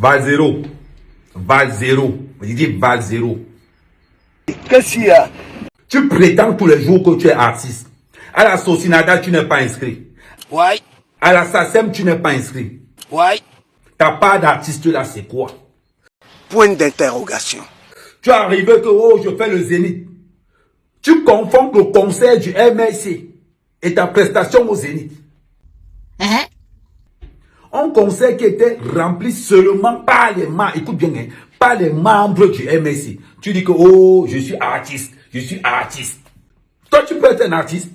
Val zéro. Val zéro. Je dis Val zéro. Qu'est-ce qu'il y a? Tu prétends tous les jours que tu es artiste. À la Socinada, tu n'es pas inscrit. Ouais. À la SACEM, tu n'es pas inscrit. Ouais. Ta part d'artiste là, c'est quoi? Point d'interrogation. Tu es arrivé que, oh, je fais le Zénith. Tu confonds le concert du MSC et ta prestation au Zénith. Un concert qui était rempli seulement par les membres, écoute bien, hein, par les membres du MSC. Tu dis que, oh, je suis artiste, je suis artiste. Toi, tu peux être un artiste.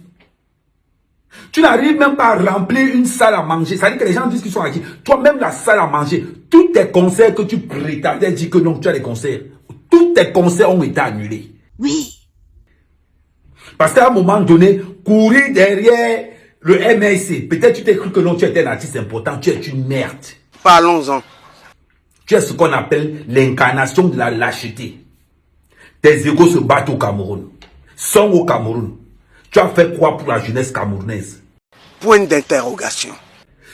Tu n'arrives même pas à remplir une salle à manger. Ça veut dire que les gens disent qu'ils sont artistes. Toi-même, la salle à manger, tous tes concerts que tu prétendais dire que non, tu as des concerts. Tous tes concerts ont été annulés. Oui. Parce qu'à un moment donné, courir derrière le MSC, peut-être tu t'es cru que non, tu étais un artiste important, tu es une merde. Parlons-en. Tu es ce qu'on appelle l'incarnation de la lâcheté. Tes égos se battent au Cameroun, sont au Cameroun. Tu as fait quoi pour la jeunesse camerounaise? Point d'interrogation.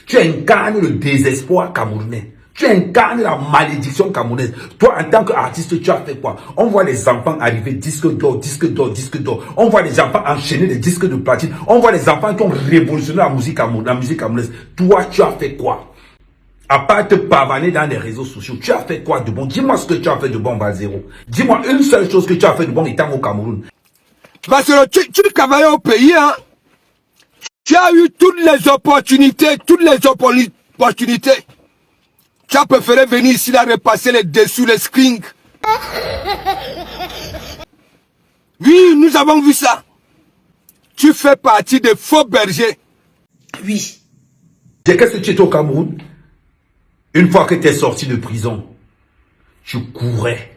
Tu incarnes le désespoir camerounais. Tu incarnes la malédiction camerounaise. Toi, en tant qu'artiste, tu as fait quoi? On voit les enfants arriver, disque d'or, disque d'or, disque d'or. On voit les enfants enchaîner les disques de platine. On voit les enfants qui ont révolutionné la musique camerounaise. Toi, tu as fait quoi? À part te pavaner dans les réseaux sociaux, tu as fait quoi de bon? Dis-moi ce que tu as fait de bon, Val Zéro. Dis-moi une seule chose que tu as fait de bon étant au Cameroun. Parce que tu travailles au pays, hein. Tu as eu toutes les opportunités, Tu as préféré venir ici là repasser les dessous, les screens. Oui, nous avons vu ça. Tu fais partie des faux bergers. Oui. Qu'est-ce que tu étais au Cameroun? Une fois que tu es sorti de prison, tu courais.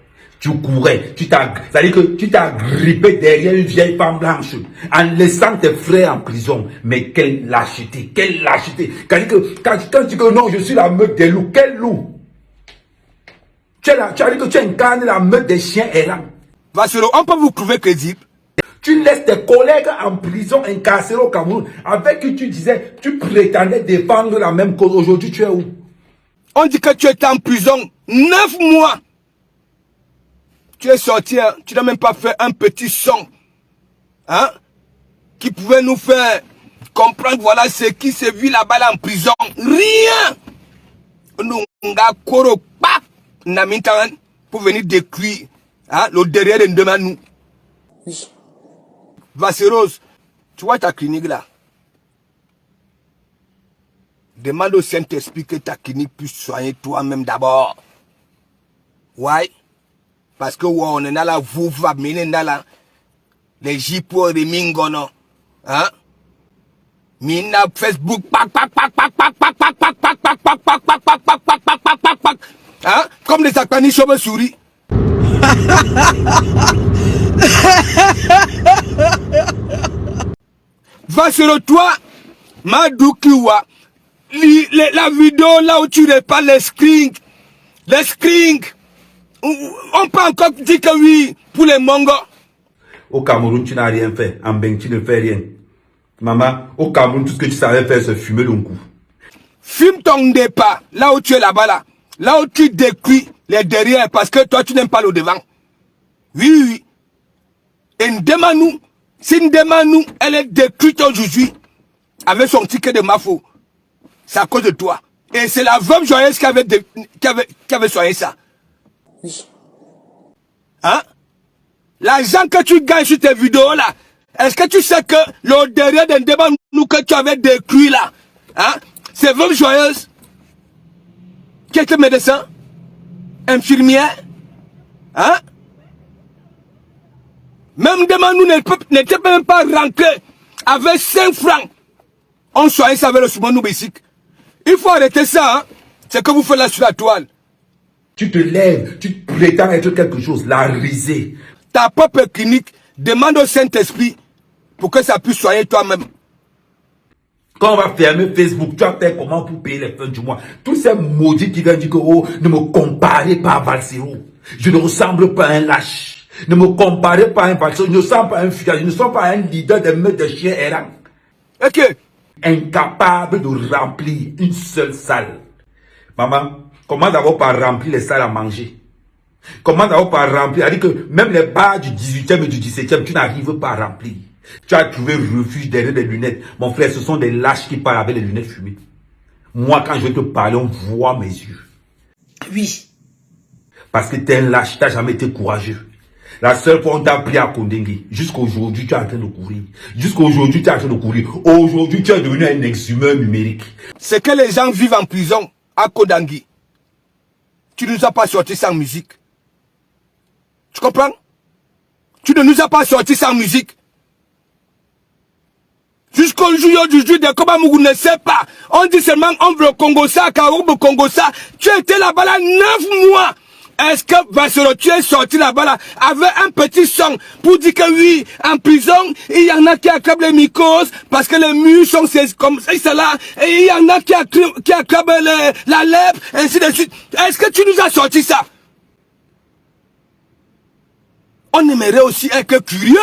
C'est-à-dire que tu t'as grippé derrière une vieille femme blanche en laissant tes frères en prison. Mais quelle lâcheté, quelle lâcheté. C'est-à-dire que quand tu dis que non, je suis la meute des loups, quel loup? Tu as dit que tu incarnes la meute des chiens errants. Vassero, on peut vous trouver crédible. Tu laisses tes collègues en prison incarcérés au Cameroun avec qui tu disais, tu prétendais défendre la même cause. Aujourd'hui, tu es où? On dit que tu étais en prison 9 mois. Tu es sorti, hein, tu n'as même pas fait un petit son, hein, qui pouvait nous faire comprendre, voilà ce qui se vit là-bas là en prison. Rien. Nous, on a koro pas, pour venir décrire, hein, le derrière de demain nous. Oui. Vasseros, tu vois ta clinique là. Demande au Saint-Esprit que ta clinique puisse soigner toi-même d'abord. Ouais. Parce que on est là, vous va mener là, les jipo de Mingono, hein? Mina Facebook, hein? Comme des acteurs chauves-souris. Va sur toi, Madoukiwa, la vidéo là où tu n'es pas les screens, on peut encore dire que oui, pour les Mongos. Au Cameroun, tu n'as rien fait. En Beng, tu ne fais rien. Maman, au Cameroun, tout ce que tu savais faire, c'est fumer le coup. Fume ton départ, là où tu es là-bas, là où tu décris les derrière, parce que toi, tu n'aimes pas le devant. Oui. Et Ndemanou, si Ndemanou, elle est décrite aujourd'hui, avec son ticket de Mafo, c'est à cause de toi. Et c'est la veuve joyeuse qui avait soigné ça. Oui. Hein? L'argent que tu gagnes sur tes vidéos là, est-ce que tu sais que le derrière d'un débat nous que tu avais décrit là, hein? C'est veuve joyeuse, qui était médecin, infirmière, hein? Même demain nous n'était même pas rentré avec 5 francs. On soignait ça avec le Soumanou Bessic. Il faut arrêter ça, hein? C'est que vous faites là sur la toile. Tu te lèves, tu prétends être quelque chose, la risée. Ta propre clinique, demande au Saint-Esprit pour que ça puisse soigner toi-même. Quand on va fermer Facebook, tu as fait comment pour payer les fins du mois? Tous ces maudits qui viennent dire que oh, ne me comparez pas à Val Zéro. Je ne ressemble pas à un lâche. Ne me comparez pas à un Val Zéro. Je ne ressemble pas à un fuyard. Je ne suis pas un leader de meutes de chiens errants. Ok. Incapable de remplir une seule salle. Maman, Commence d'abord par remplir les salles à manger. Commence d'abord par remplir. C'est-à-dire que même les bars du 18e et du 17e, tu n'arrives pas à remplir. Tu as trouvé refuge derrière des lunettes. Mon frère, ce sont des lâches qui parlent avec les lunettes fumées. Moi, quand je vais te parler, on voit mes yeux. Oui. Parce que tu es un lâche, tu n'as jamais été courageux. La seule fois on t'a pris à Kondengue, jusqu'aujourd'hui, tu es en train de courir. Jusqu'aujourd'hui, tu es en train de courir. Aujourd'hui, tu es devenu un exhumeur numérique. C'est que les gens vivent en prison à Kodangui. Tu ne nous as pas sorti sans musique. Tu comprends? Tu ne nous as pas sorti sans musique. Jusqu'au jour du juge de Kobamougou ne sait pas. On dit seulement on veut le Congo ça, Karoub Congo ça. Tu étais là-bas là 9 mois. Est-ce que Vassero, tu es sorti là-bas là avec un petit son pour dire que oui, en prison, il y en a qui accabent les mycoses parce que les murs sont comme ça, là, et il y en a qui accabent la lèpre, ainsi de suite. Est-ce que tu nous as sorti ça? On aimerait aussi être curieux.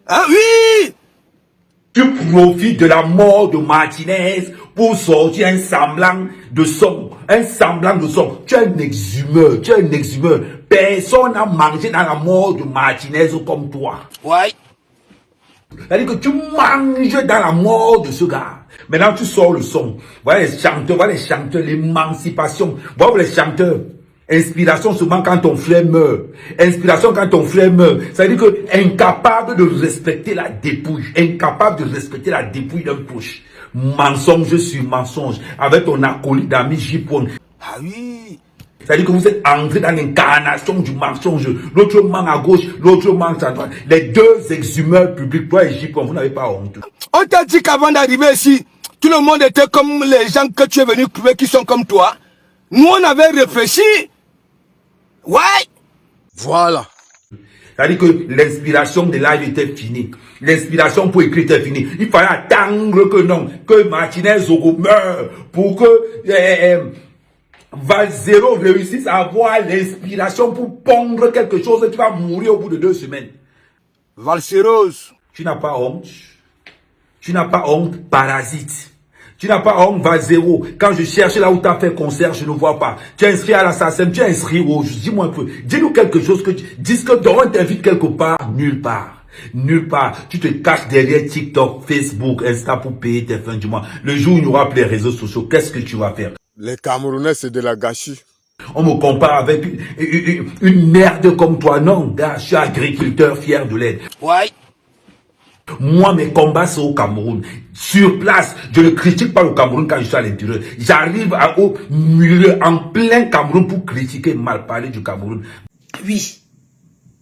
Hein, oui! Tu profites de la mort de Martinez pour sortir un semblant de son. Un semblant de son. Tu es un exhumeur. Tu es un exhumeur. Personne n'a mangé dans la mort de Martinez comme toi. Ouais. C'est-à-dire que tu manges dans la mort de ce gars. Maintenant, tu sors le son. Voilà les chanteurs, l'émancipation. Voilà les chanteurs. Inspiration seulement quand ton frère meurt. Inspiration quand ton frère meurt. Ça veut dire que incapable de respecter la dépouille. Incapable de respecter la dépouille d'un proche. Mensonge sur mensonge. Avec ton acolyte d'ami J-Point. Ah oui. Ça veut dire que vous êtes entré dans l'incarnation du mensonge. L'autre main à gauche, l'autre main à droite. Les deux exhumeurs publics, toi et J-Point, vous n'avez pas honte. On t'a dit qu'avant d'arriver ici, tout le monde était comme les gens que tu es venu trouver qui sont comme toi. Nous, on avait réfléchi. Ouais. Voilà. C'est-à-dire que l'inspiration de live était finie. L'inspiration pour écrire était finie. Il fallait attendre que non, que Martinez Zogo meure pour que Valzero réussisse à avoir l'inspiration pour pondre quelque chose qui va mourir au bout de 2 semaines. Valseros. Tu n'as pas honte. Tu n'as pas honte, parasite. Tu n'as pas honte, Valzero. Quand je cherche là où tu as fait concert, je ne vois pas. Tu es inscrit à l'assassin, tu es inscrit où? Dis-moi un peu. Dis-nous quelque chose que tu dis que on t'invite quelque part. Nulle part. Nulle part. Tu te caches derrière TikTok, Facebook, Insta pour payer tes fins du mois. Le jour où il n'y aura plus les réseaux sociaux, qu'est-ce que tu vas faire? Les Camerounais, c'est de la gâchis. On me compare avec une merde comme toi. Non, gars, je suis agriculteur fier de l'aide. Ouais. Moi, mes combats, c'est au Cameroun. Sur place, je ne critique pas le Cameroun quand je suis à l'intérieur. J'arrive au milieu, en plein Cameroun pour critiquer, mal parler du Cameroun. Oui.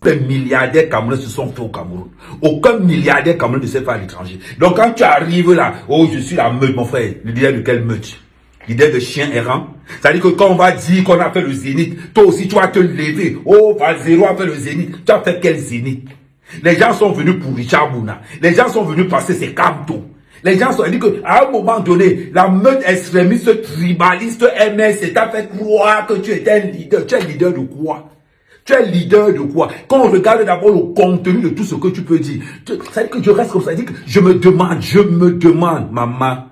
Les milliardaires camerounais se sont faits au Cameroun. Aucun milliardaire camerounais ne s'est fait à l'étranger. Donc quand tu arrives là, oh, je suis la meute, mon frère. Le leader de quelle meute? Leader de chien errant. C'est-à-dire que quand on va dire qu'on a fait le zénith, toi aussi tu vas te lever. Oh, Valzero a fait le zénith. Tu as fait quel zénith? Les gens sont venus pour Richard Bouna. Les gens sont venus passer ses Camto. Les gens sont dit qu'à un moment donné, la meute extrémiste, tribaliste, MS, t'a fait croire que tu étais un leader. Tu es leader de quoi? Tu es leader de quoi? Quand on regarde d'abord le contenu de tout ce que tu peux dire, ça veut dire que je reste comme ça. Ça veut dire que je me demande, maman,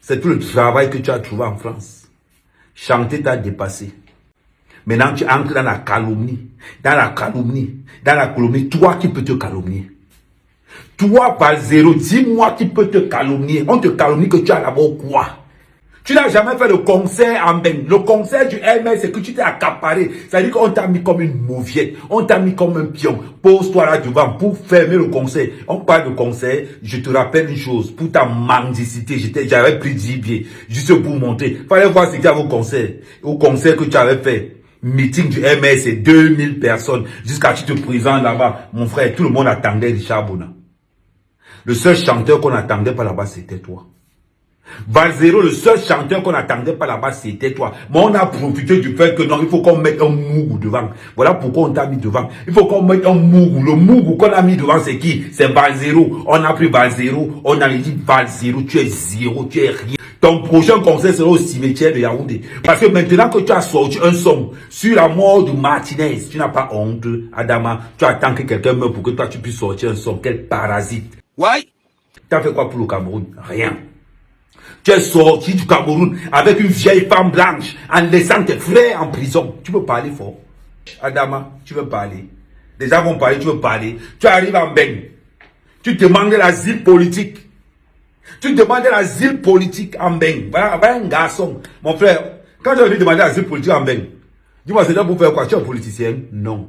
c'est tout le travail que tu as trouvé en France. Chanter t'a dépassé. Maintenant, tu entres dans la calomnie. Dans la calomnie. Toi qui peux te calomnier. Toi, Valzero, dis-moi qui peut te calomnier. On te calomnie que tu as d'abord quoi? Tu n'as jamais fait le concert en Ben. Le concert du MS, c'est que tu t'es accaparé. C'est-à-dire qu'on t'a mis comme une mauviette. On t'a mis comme un pion. Pose-toi là devant pour fermer le concert. On parle de concert. Je te rappelle une chose. Pour ta mendicité, j'avais pris 10 billets. Juste pour montrer. Fallait voir ce qu'il y avait au concert. Au concert que tu avais fait. Meeting du MS, c'est 2000 personnes. Jusqu'à ce que tu te présentes là-bas. Mon frère, tout le monde attendait Richard Bouna. Le seul chanteur qu'on attendait pas là-bas, c'était toi. Valzero, le seul chanteur qu'on attendait pas là-bas, c'était toi. Mais on a profité du fait que non, il faut qu'on mette un mougou devant. Voilà pourquoi on t'a mis devant. Il faut qu'on mette un mougou. Le mougou qu'on a mis devant, c'est qui? C'est Valzero. On a pris Valzero. On a dit Valzero, tu es zéro, tu es rien. Ton prochain concert sera au cimetière de Yaoundé. Parce que maintenant que tu as sorti un son sur la mort de Martinez, tu n'as pas honte, Adama. Tu attends que quelqu'un meure pour que toi tu puisses sortir un son. Quel parasite. Ouais. Tu as fait quoi pour le Cameroun? Rien. Tu Tu es sorti du Cameroun avec une vieille femme blanche en laissant tes frères en prison. Tu peux parler fort. Adama, tu veux parler. Les gens vont parler, tu veux parler. Tu arrives en Beng. Tu demandes l'asile politique. Tu demandes l'asile politique en Beng. Voilà un garçon. Mon frère, quand tu as demander l'asile politique en Beng, dis-moi, c'est là pour faire quoi? Tu es un politicien? Non.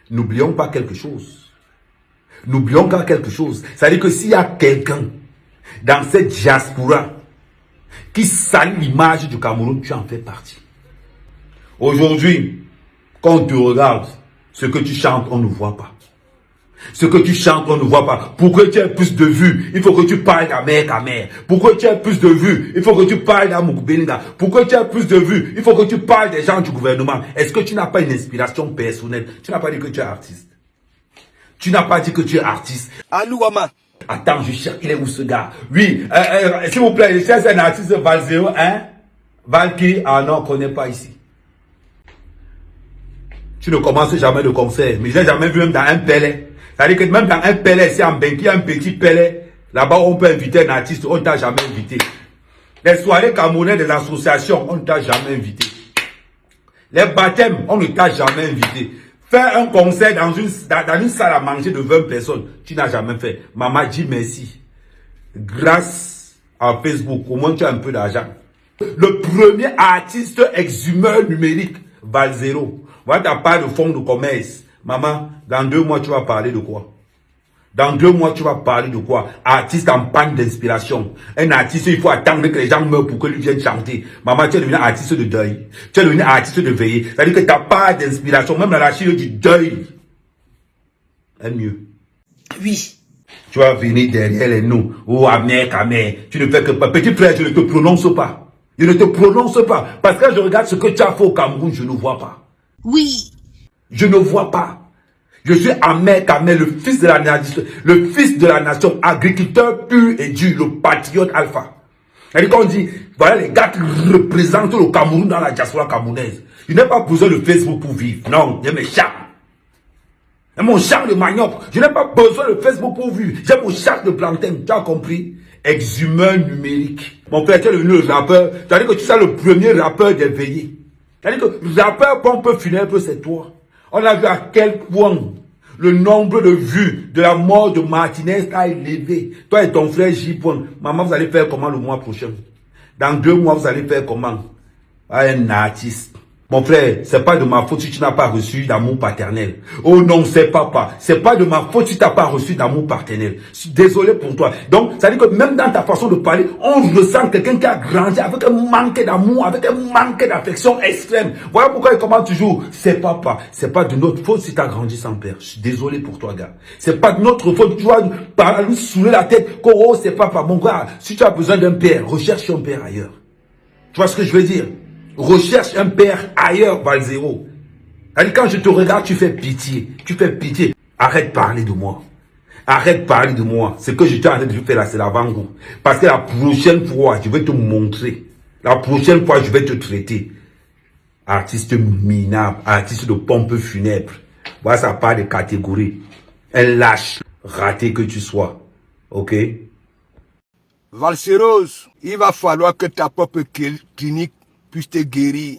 N'oublions pas quelque chose. N'oublions pas quelque chose. C'est-à-dire que s'il y a quelqu'un dans cette diaspora qui salit l'image du Cameroun, tu en fais partie. Aujourd'hui, quand on te regarde, ce que tu chantes, on ne voit pas. Ce que tu chantes, on ne voit pas. Pour que tu aies plus de vues, il faut que tu parles d'Amère. Pour que tu aies plus de vues, il faut que tu parles d'Amoukbelinga. Pour que tu aies plus de vues, il faut que tu parles des gens du gouvernement. Est-ce que tu n'as pas une inspiration personnelle? Tu n'as pas dit que tu es artiste. Tu n'as pas dit que tu es artiste. Alouama. Attends, je cherche, il est où ce gars? Oui, s'il vous plaît, je cherche un artiste Val 0, hein? Val qui? Ah non, on ne connaît pas ici. Tu ne commences jamais le concert, mais je n'ai jamais vu même dans un palais. C'est-à-dire que même dans un palais, c'est en Benki, un petit palais, là-bas on peut inviter un artiste, on ne t'a jamais invité. Les soirées camerounaises des associations, on ne t'a jamais invité. Les baptêmes, on ne t'a jamais invité. Faire un concert dans une salle à manger de 20 personnes, tu n'as jamais fait. Maman dit merci. Grâce à Facebook, au moins tu as un peu d'argent. Le premier artiste exhumeur numérique, Val 0. Voilà ta part de fonds de commerce. Maman, dans 2 mois, tu vas parler de quoi? Dans 2 mois, tu vas parler de quoi? Artiste en panne d'inspiration. Un artiste, il faut attendre que les gens meurent pour que lui vienne chanter. Maman, tu es devenu artiste de deuil. Tu es devenu artiste de veillée. C'est-à-dire que tu n'as pas d'inspiration. Même dans la Chine du deuil est mieux. Oui. Tu vas venir derrière les noms. Oh, Amère. Tu ne fais que pas. Petit frère, je ne te prononce pas. Je ne te prononce pas. Parce que je regarde ce que tu as fait au Cameroun, je ne vois pas. Oui. Je ne vois pas. Je suis Amère, le fils de la nation, agriculteur pur et dur, le patriote alpha. C'est-à-dire qu'on dit, voilà les gars qui représentent le Cameroun dans la diaspora camerounaise. Je n'ai pas besoin de Facebook pour vivre. Non, j'ai mes charmes. J'ai mon charme de manioc. Je n'ai pas besoin de Facebook pour vivre. J'ai mon charme de plantain. Tu as compris? Exhumeur numérique. Mon frère, tu es devenu le rappeur. C'est-à-dire que tu es le premier rappeur des veillées. C'est-à-dire que le rappeur pompe funèbre, c'est toi. On a vu à quel point le nombre de vues de la mort de Martinez a élevé. Toi et ton frère J. Maman, vous allez faire comment le mois prochain? Dans 2 mois, vous allez faire comment? Un artiste. Mon frère, c'est pas de ma faute si tu n'as pas reçu d'amour paternel. Oh non, c'est papa. C'est pas de ma faute si tu n'as pas reçu d'amour paternel. Je suis désolé pour toi. Donc, ça veut dire que même dans ta façon de parler, on ressent quelqu'un qui a grandi avec un manque d'amour, avec un manque d'affection extrême. Voilà pourquoi il commence toujours. C'est papa. C'est pas de notre faute si tu as grandi sans père. Je suis désolé pour toi, gars. C'est pas de notre faute. Tu vas lui soulever la tête. Oh, c'est papa. Mon gars, si tu as besoin d'un père, recherche un père ailleurs. Tu vois ce que je veux dire? Recherche un père ailleurs, Val 0. Quand je te regarde, tu fais pitié. Tu fais pitié. Arrête de parler de moi. Arrête de parler de moi. Ce que je suis en train de faire là, c'est l'avant-goût. Parce que la prochaine fois, je vais te montrer. La prochaine fois, je vais te traiter. Artiste minable, artiste de pompe funèbre. Voilà, ça part de catégorie. Un lâche, raté que tu sois. Ok? Valseros, il va falloir que ta propre clinique puisse te guérir.